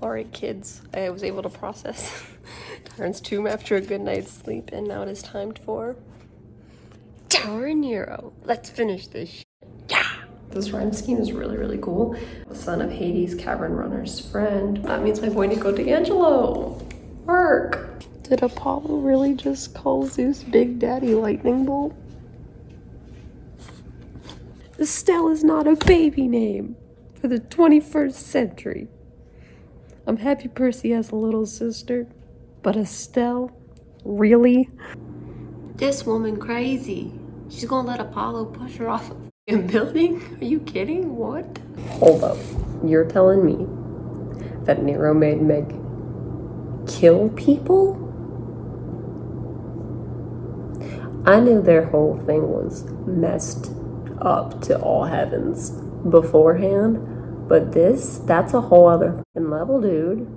Alright kids, I was able to process Tyrant's tomb after a good night's sleep, and now it is time for Tower of Nero. Let's finish this shit. Yeah! This rhyme scheme is really, really cool. The son of Hades, cavern runner's friend. That means my boy Nico D'Angelo. Work! Did Apollo really just call Zeus Big Daddy Lightning Bolt? Estelle is not a baby name for the 21st century. I'm happy Percy has a little sister, but Estelle? Really? This woman crazy. She's gonna let Apollo push her off a building? Are you kidding? What? Hold up. You're telling me that Nero made Meg kill people? I knew their whole thing was messed up to all heavens beforehand. But that's a whole other fucking level, dude.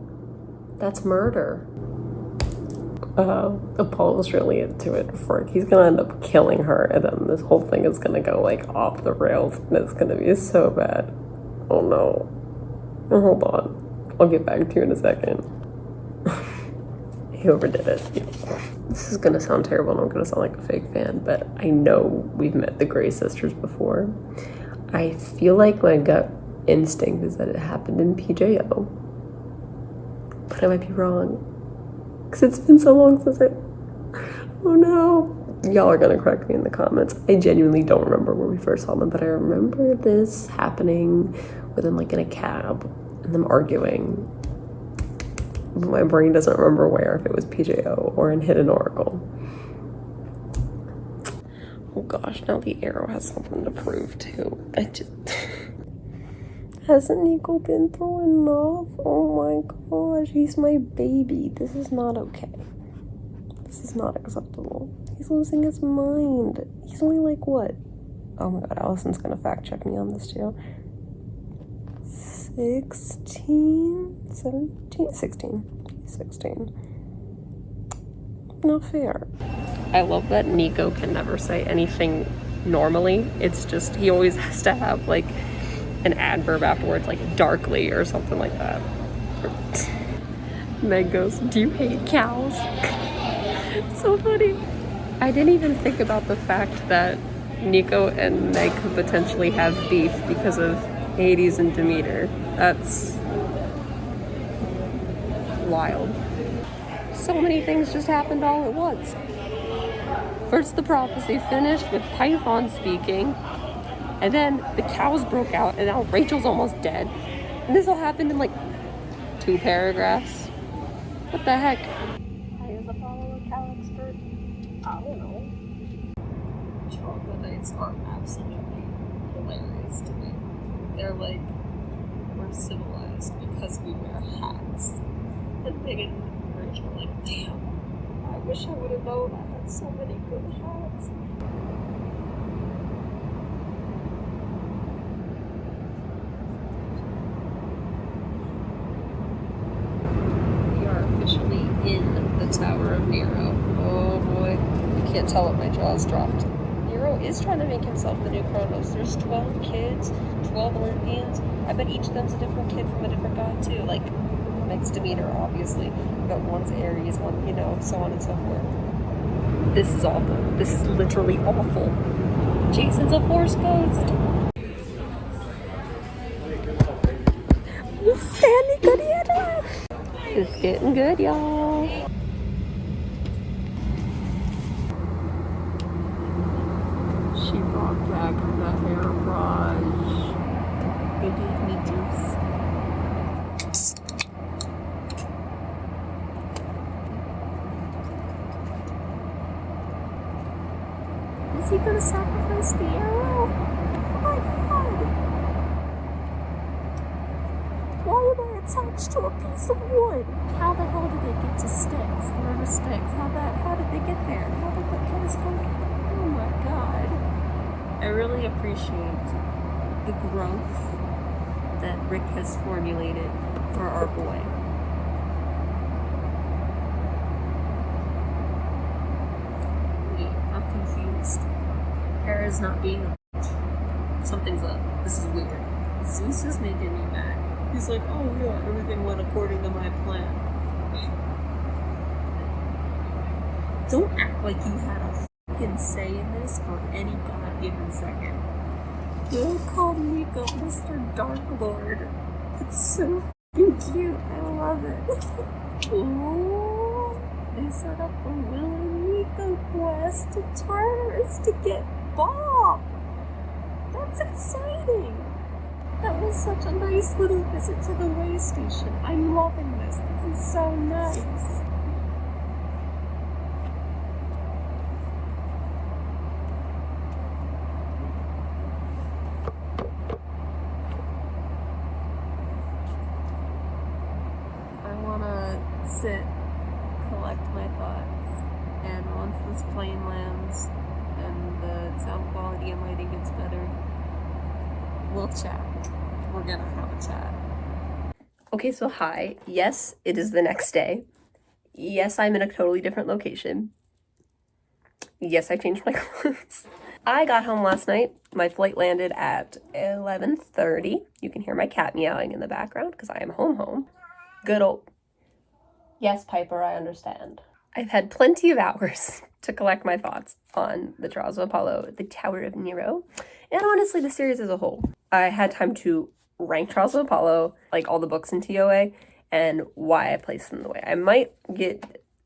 That's murder. Apollo's really into it. He's gonna end up killing her, and then this whole thing is gonna go like off the rails, and it's gonna be so bad. Oh no. Hold on. I'll get back to you in a second. He overdid it. This is gonna sound terrible, and I'm gonna sound like a fake fan, but I know we've met the Grey sisters before. I feel like my gut instinct is that it happened in PJO, but I might be wrong because it's been so long since oh no, y'all are gonna correct me in the comments. I genuinely don't remember where we first saw them, but I remember this happening with them like in a cab and them arguing. My brain doesn't remember where, if it was PJO or in Hidden Oracle. Oh gosh, now the arrow has something to prove too. I just Hasn't Nico been through enough? Oh my gosh, he's my baby. This is not okay. This is not acceptable. He's losing his mind. He's only like what? Oh my god, Allison's gonna fact check me on this too. 16? 17? 16. Not fair. I love that Nico can never say anything normally. It's just, he always has to have like an adverb afterwards, like darkly or something like that. Meg goes, do you hate cows? So funny. I didn't even think about the fact that Nico and Meg could potentially have beef because of Hades and Demeter. That's wild. So many things just happened all at once. First the prophecy finished with Python speaking, and then the cows broke out, and now Rachel's almost dead. And this all happened in like 2 paragraphs. What the heck? Why is Apollo a cow expert? I don't know. Troglodytes are absolutely hilarious to me. They're like, we're civilized because we wear hats. And Megan and Rachel are like, damn, I wish I would have known I had so many good hats. In the Tower of Nero. Oh boy. You can't tell what my jaw's dropped. Nero is trying to make himself the new Kronos. There's 12 kids, 12 Olympians. I bet each of them's a different kid from a different god too. Like, Meg's Demeter, obviously. But one's Aries, one, you know, so on and so forth. This is awful. This is literally awful. Jason's a Force ghost. Sandy Godieta. It's getting good, y'all. She brought back the hair brush. They gave me juice. Is he gonna sacrifice the arrow? Oh my god! Why am I attached to a piece of wood? How the hell did they get to Styx? The river Styx. How did they get there? How did the telescope? Oh my god. I really appreciate the growth that Rick has formulated for our boy. Wait, I'm confused. Hera's not being a bitch. Something's up. This is weird. Zeus is making me mad. He's like, oh yeah, everything went according Don't act like you had a fucking say in this for any god-given second. Don't call Nico Mr. Dark Lord. It's so fucking cute. I love it. Ooh, they set up a Will and Nico quest to Tartarus to get Bob. That's exciting. That was such a nice little visit to the way station. I'm loving this. This is so nice. Sit, collect my thoughts, and once this plane lands and the sound quality and lighting gets better, we'll chat. We're gonna have a chat. Okay, so hi. Yes, it is the next day. Yes, I'm in a totally different location. Yes, I changed my clothes. I got home last night. My flight landed at 11:30. You can hear my cat meowing in the background because I am home. Good old... Yes, Piper, I understand. I've had plenty of hours to collect my thoughts on the Trials of Apollo, the Tower of Nero, and honestly, the series as a whole. I had time to rank Trials of Apollo, like all the books in TOA, and why I placed them the way.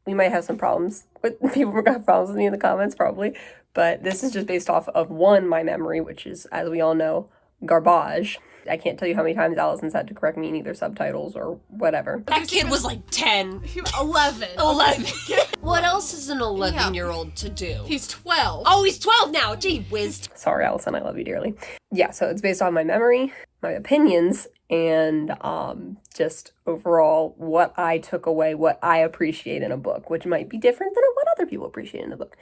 We might have some problems with people who got problems with me in the comments, probably, but this is just based off of, one, my memory, which is, as we all know, garbage. I can't tell you how many times Allison's had to correct me in either subtitles or whatever. That kid was like 10. 11. 11. What else is an 11-year-old to do? He's 12. Oh, he's 12 now. Gee whiz. Sorry, Allison, I love you dearly. Yeah, so it's based on my memory, my opinions, and just overall what I took away, what I appreciate in a book, which might be different than what other people appreciate in a book.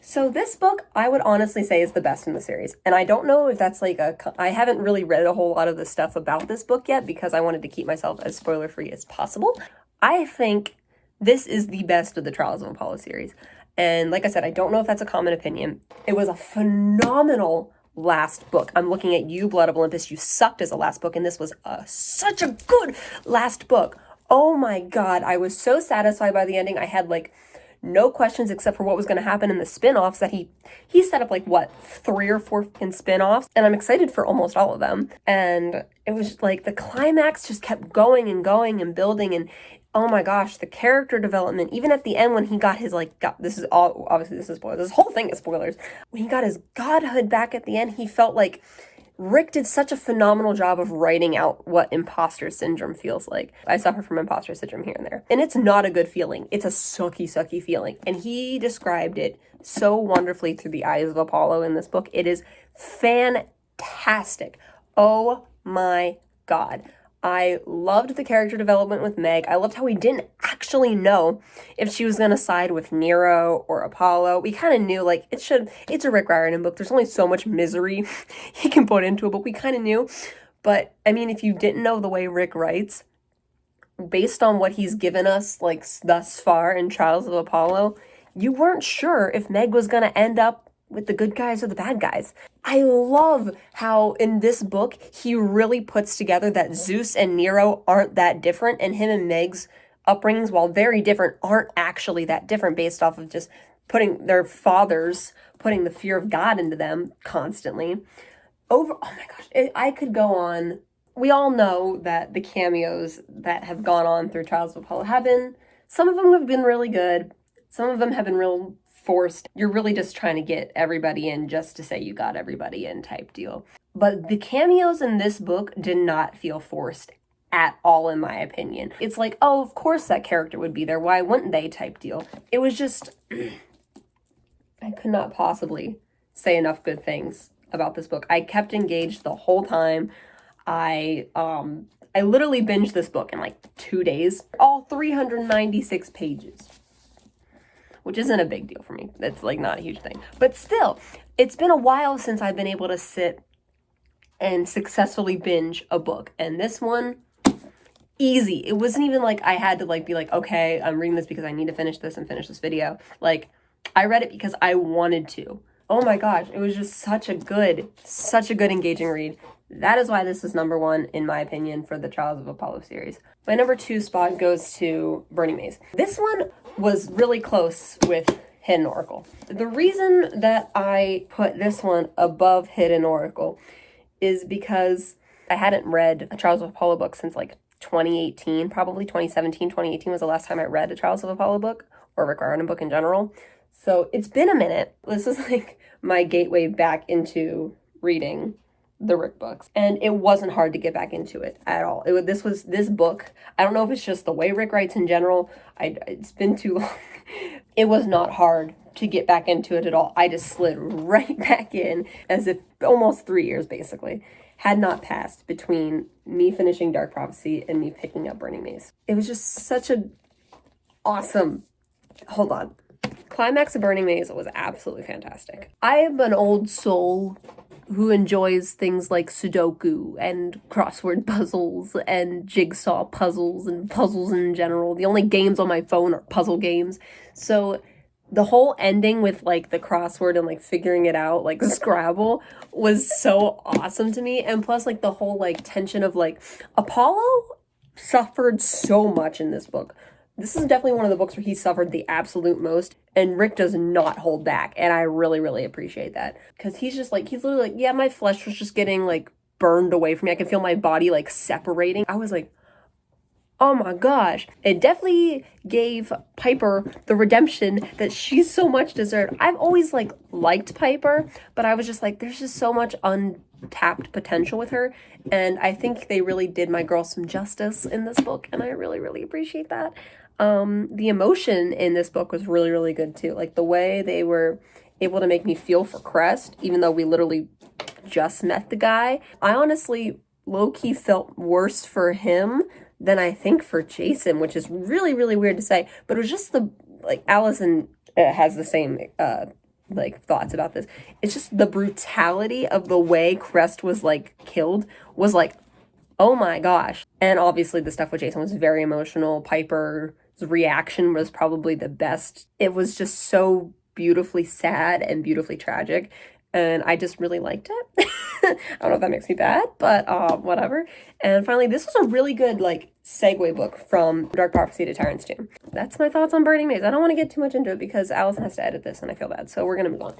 So this book, I would honestly say, is the best in the series. And I don't know if that's like I haven't really read a whole lot of the stuff about this book yet because I wanted to keep myself as spoiler-free as possible. I think this is the best of the Trials of Apollo series. And like I said, I don't know if that's a common opinion. It was a phenomenal last book. I'm looking at you, Blood of Olympus. You sucked as a last book, and this was such a good last book. Oh my god, I was so satisfied by the ending. I had like no questions except for what was going to happen in the spin-offs that he set up, like, what, 3 or 4 spin-offs, and I'm excited for almost all of them. And it was like the climax just kept going and going and building, and oh my gosh, the character development, even at the end when he got his, this is all, obviously this is spoilers, this whole thing is spoilers, when he got his godhood back at the end, he felt like Rick did such a phenomenal job of writing out what imposter syndrome feels like. I suffer from imposter syndrome here and there. And it's not a good feeling. It's a sucky, sucky feeling. And he described it so wonderfully through the eyes of Apollo in this book. It is fantastic. Oh my god. I loved the character development with Meg. I loved how we didn't actually know if she was going to side with Nero or Apollo. We kind of knew, like, it's a Rick Riordan book. There's only so much misery he can put into a book. We kind of knew. But, I mean, if you didn't know the way Rick writes, based on what he's given us, like, thus far in Trials of Apollo, you weren't sure if Meg was going to end up with the good guys or the bad guys. I love how in this book, he really puts together that Zeus and Nero aren't that different, and him and Meg's upbringings, while very different, aren't actually that different based off of just putting their fathers, putting the fear of God into them constantly. Oh my gosh, I could go on. We all know that the cameos that have gone on through Trials of Apollo some of them have been really good. Some of them have been real forced. You're really just trying to get everybody in just to say you got everybody in type deal. But the cameos in this book did not feel forced at all, in my opinion. It's like, oh, of course that character would be there. Why wouldn't they type deal? It was just, I could not possibly say enough good things about this book. I kept engaged the whole time. I literally binged this book in like 2 days, all 396 pages. Which isn't a big deal for me. It's like not a huge thing. But still, it's been a while since I've been able to sit and successfully binge a book. And this one, easy. It wasn't even like I had to like be like, okay, I'm reading this because I need to finish this and finish this video. Like, I read it because I wanted to. Oh my gosh, it was just such a good engaging read. That is why this is number 1, in my opinion, for the Trials of Apollo series. My number 2 spot goes to Burning Maze. This one was really close with Hidden Oracle. The reason that I put this one above Hidden Oracle is because I hadn't read a Trials of Apollo book since like 2018, probably 2017, 2018 was the last time I read a Trials of Apollo book, or Rick Riordan book in general. So it's been a minute. This is like my gateway back into reading the Rick books, and it wasn't hard to get back into it at all. This book, I don't know if it's just the way Rick writes in general, it's been too long. It was not hard to get back into it at all. I just slid right back in, as if almost 3 years basically had not passed between me finishing Dark Prophecy and me picking up Burning Maze. It was just such a awesome, hold on, climax of Burning Maze was absolutely fantastic. I am an old soul who enjoys things like Sudoku and crossword puzzles and jigsaw puzzles and puzzles in general. The only games on my phone are puzzle games. So the whole ending with like the crossword and like figuring it out, like Scrabble, was so awesome to me. And plus like the whole like tension of like Apollo suffered so much in this book. This is definitely one of the books where he suffered the absolute most, and Rick does not hold back, and I really, really appreciate that. Because he's literally like, yeah, my flesh was just getting, like, burned away from me. I can feel my body, like, separating. I was like, oh my gosh. It definitely gave Piper the redemption that she so much deserved. I've always, like, liked Piper, but I was just like, there's just so much untapped potential with her, and I think they really did my girl some justice in this book, and I really, really appreciate that. The emotion in this book was really, really good too. Like the way they were able to make me feel for Crest, even though we literally just met the guy. I honestly low-key felt worse for him than I think for Jason, which is really, really weird to say. But it was just like Allison has the same like thoughts about this. It's just the brutality of the way Crest was like killed was like, oh my gosh. And obviously the stuff with Jason was very emotional. Piper's reaction was probably the best. It was just so beautifully sad and beautifully tragic, and I just really liked it. I don't know if that makes me bad, but whatever. And finally, this was a really good like segue book from Dark Prophecy to Tyrant's Tomb. That's my thoughts on Burning Maze. I don't want to get too much into it because Allison has to edit this and I feel bad, so we're gonna move on.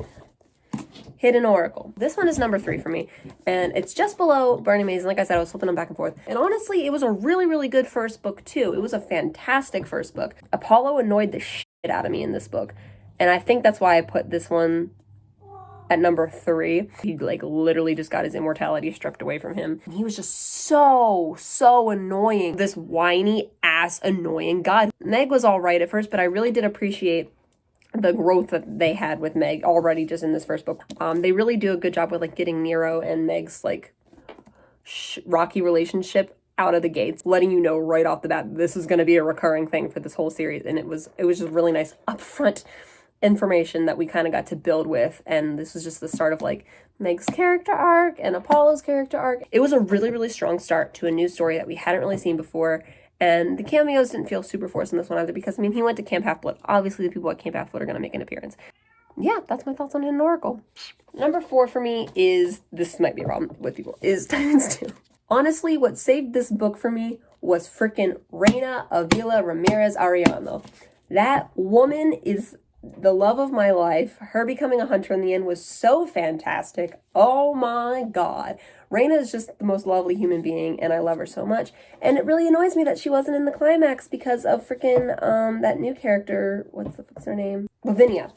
Hidden Oracle. This one is number 3 for me, and it's just below Burning Maze. And like I said, I was flipping them back and forth. And honestly, it was a really, really good first book too. It was a fantastic first book. Apollo annoyed the shit out of me in this book, and I think that's why I put this one at number 3. He like literally just got his immortality stripped away from him. And he was just so annoying. This whiny ass annoying guy. Meg was all right at first, but I really did appreciate the growth that they had with Meg already just in this first book. They really do a good job with like getting Nero and Meg's like rocky relationship out of the gates, letting you know right off the bat this is going to be a recurring thing for this whole series. And it was just really nice upfront information that we kind of got to build with, and this was just the start of like Meg's character arc and Apollo's character arc. It was a really, really strong start to a new story that we hadn't really seen before. And the cameos didn't feel super forced in this one either because, I mean, he went to Camp Half-Blood. Obviously, the people at Camp Half-Blood are going to make an appearance. Yeah, that's my thoughts on Hidden Oracle. Number 4 for me is, this might be a problem with people, is Tyrant's Tomb. Honestly, what saved this book for me was freaking Reina Avila Ramirez Arellano. That woman is the love of my life. Her becoming a hunter in the end was so fantastic. Oh my god. Reina is just the most lovely human being, and I love her so much. And it really annoys me that she wasn't in the climax because of freaking that new character. What's her name? Lavinia.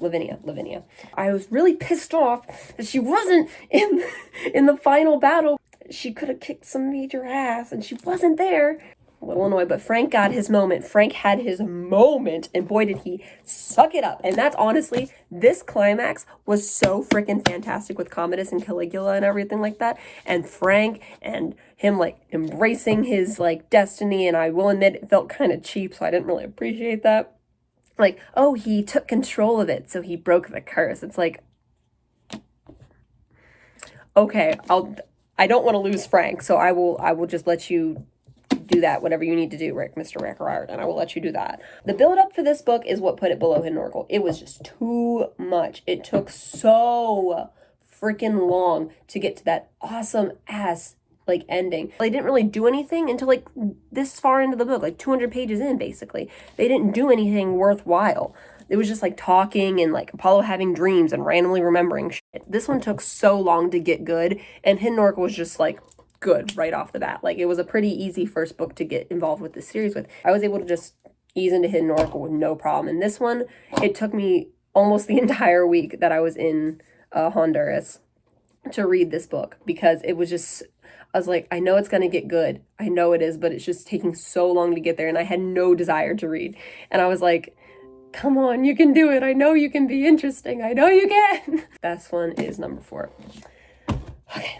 I was really pissed off that she wasn't in the final battle. She could have kicked some major ass, and she wasn't there. A little annoyed, but Frank got his moment. Frank had his moment, and boy did he suck it up. And that's honestly, this climax was so freaking fantastic with Commodus and Caligula and everything like that. And Frank and him like embracing his like destiny, and I will admit it felt kind of cheap, so I didn't really appreciate that. Like, oh, he took control of it, so he broke the curse. It's like, okay, I don't want to lose Frank, so I will just let you do that, whatever you need to do, Mr. Rick Riordan, and I will let you do that. The build up for this book is what put it below Hidden Oracle. It was just too much. It took so freaking long to get to that awesome ass like ending. They didn't really do anything until like this far into the book, like 200 pages in basically. They didn't do anything worthwhile. It was just like talking and like Apollo having dreams and randomly remembering shit. This one took so long to get good, and Hidden Oracle was just like good right off the bat. Like it was a pretty easy first book to get involved with the series with. I was able to just ease into Hidden Oracle with no problem. And this one, it took me almost the entire week that I was in Honduras to read this book, because it was just, I was like, I know it's going to get good. I know it is, but it's just taking so long to get there. And I had no desire to read. And I was like, come on, you can do it. I know you can be interesting. I know you can. Best one is number 4. Okay.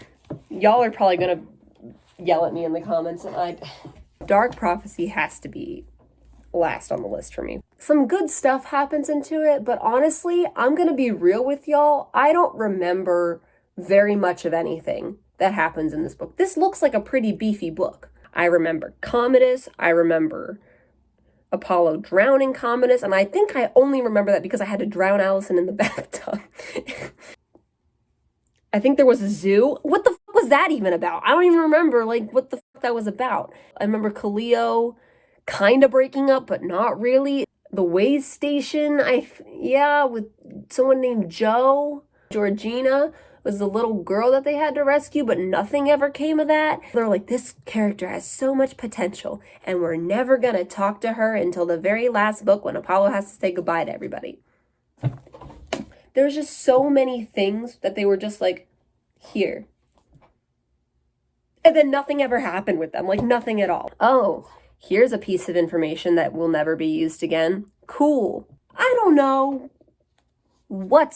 Y'all are probably going to yell at me in the comments. And Dark Prophecy has to be last on the list for me. Some good stuff happens into it, but honestly, I'm going to be real with y'all. I don't remember very much of anything that happens in this book. This looks like a pretty beefy book. I remember Commodus. I remember Apollo drowning Commodus, and I think I only remember that because I had to drown Allison in the bathtub. I think there was a zoo. What the fuck was that even about? I don't even remember, like, what the fuck that was about. I remember Cleo kind of breaking up, but not really. The Ways Station, with someone named Joe. Georgina was the little girl that they had to rescue, but nothing ever came of that. They're like, this character has so much potential, and we're never gonna talk to her until the very last book when Apollo has to say goodbye to everybody. There's just so many things that they were just like, here. And then nothing ever happened with them, like nothing at all. Oh, here's a piece of information that will never be used again. Cool. I don't know what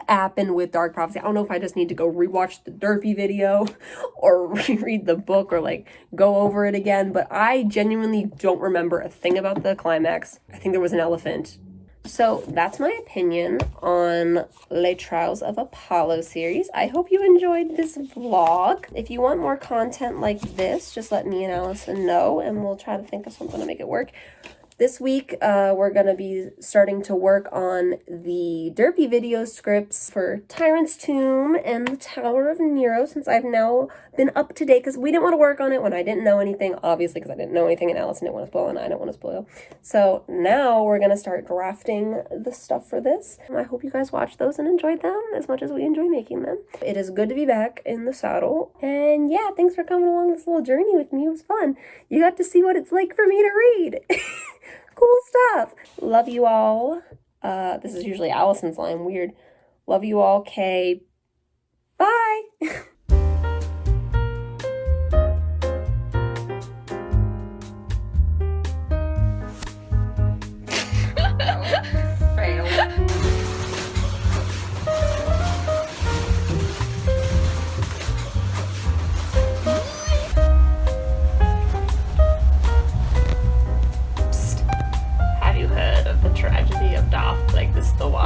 happened with Dark Prophecy. I don't know if I just need to go rewatch the Derpy video or reread the book or like go over it again, but I genuinely don't remember a thing about the climax. I think there was an elephant. So that's my opinion on Les Trials of Apollo series. I hope you enjoyed this vlog. If you want more content like this, just let me and Allison know, and we'll try to think of something to make it work. This week, we're going to be starting to work on the Derpy video scripts for Tyrant's Tomb and the Tower of Nero, since I've now been up to date, because we didn't want to work on it when I didn't know anything, obviously, because I didn't know anything, and Allison didn't want to spoil, and I didn't want to spoil. So now we're going to start drafting the stuff for this. I hope you guys watched those and enjoyed them as much as we enjoy making them. It is good to be back in the saddle, and yeah, thanks for coming along this little journey with me. It was fun. You got to see what it's like for me to read. Cool stuff. Love you all. This is usually Allison's line. Weird. Love you all, Kay.